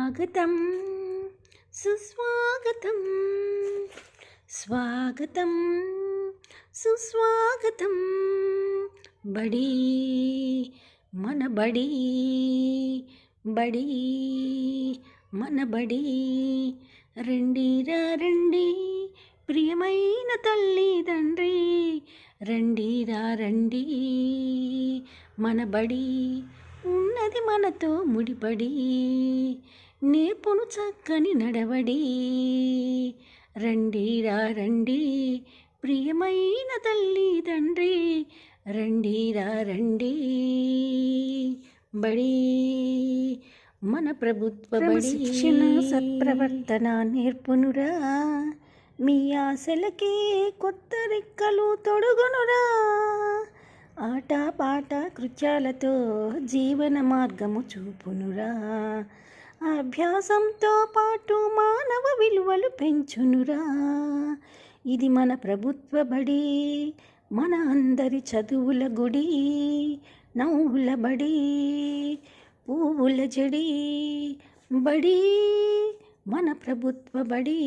స్వాగతం సుస్వాగతం స్వాగతం సుస్వాగతం బడి మన బడి బడి మన బడి రండిరా రండి ప్రియమైన తల్లి తండ్రి రండిరా రండి మన బడి ఉన్నది మనతో ముడిపడి నేర్పును చక్కని నడవడి రండిరా రండి ప్రియమైన తల్లి తండ్రి రండిరా రండి బడి మన ప్రభుత్వ బడి శిక్షణ సత్ప్రవర్తన నేర్పునురా మీ ఆశలకి కొత్త రెక్కలు తొడుగునురా ఆట పాట కృత్యాలతో జీవన మార్గము చూపునురా అభ్యాసంతో పాటు మానవ విలువలు పెంచునురా ఇది మన ప్రభుత్వ బడి మన అందరి చదువుల గుడి నవ్వుల బడి పువ్వుల జడి బడి మన ప్రభుత్వ బడి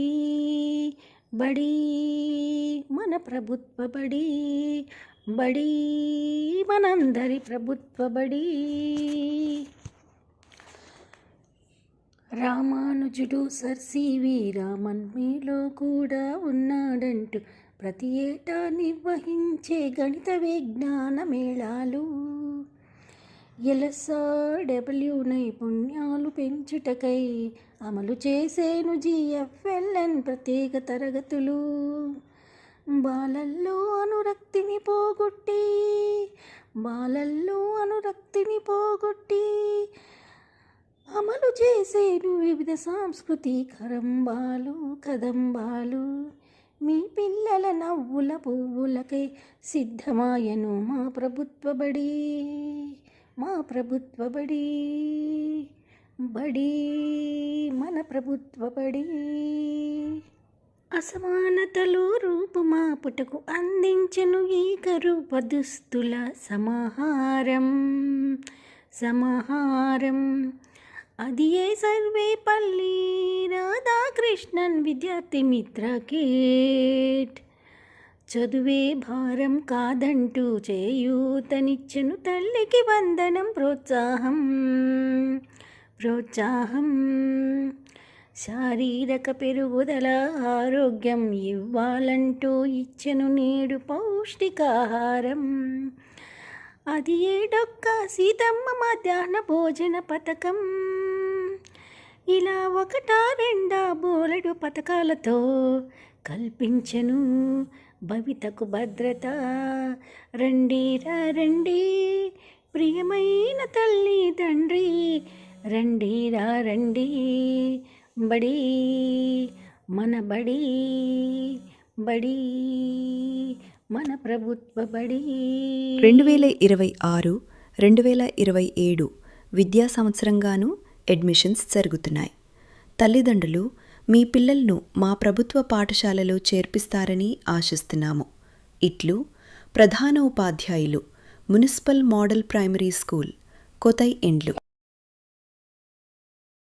బడి మన ప్రభుత్వ బడి బడి మనందరి ప్రభుత్వ బడి రామానుజుడు సర్ సివి రామన్ మీలో కూడా ఉన్నాడంటూ ప్రతి ఏటా నిర్వహించే గణిత విజ్ఞాన మేళాలు LSRW నైపుణ్యాలు పెంచుటకై అమలు చేసేను GFLN ప్రత్యేక తరగతులు బాలల్లో అనురక్తిని పోగొట్టి అమలు చేసేను వివిధ సాంస్కృతిక కదంబాలు మీ పిల్లల నవ్వుల పువ్వులకై సిద్ధమాయను మా ప్రభుత్వ బడి బడి మన ప్రభుత్వ బడి అసమానతలు రూపుమాపుటకు అందించను ఏకరూప దుస్తుల సమాహారం అది ఏ సర్వేపల్లి రాధాకృష్ణన్ విద్యార్థి మిత్ర కిట్ చదువే భారం కాదంటూ చేయూతనిచ్చెను తల్లికి వందనం ప్రోత్సాహం శారీరక పెరుగుదల ఆరోగ్యం ఇవ్వాలంటూ ఇచ్చెను నేడు పౌష్టికాహారం అది ఏడొక్క సీతమ్మ మధ్యాహ్న భోజన పథకం ఇలా ఒకటా రెండా బోలెడు పథకాలతో కల్పించెను భవితకు భద్రత రండిరా రండి ప్రియమైన తల్లి తండ్రి రండిరా రండి బడి మన బడి బడి మన ప్రభుత్వ బడి 2026-2027 విద్యా సంవత్సరంగాను అడ్మిషన్స్ జరుగుతున్నాయి. తల్లిదండ్రులు మీ పిల్లలను మా ప్రభుత్వ పాఠశాలలో చేర్పిస్తారని ఆశిస్తున్నాము. ఇట్లు ప్రధాన ఉపాధ్యాయులు, మున్సిపల్ మోడల్ ప్రైమరీ స్కూల్, కొతై ఇండ్లు.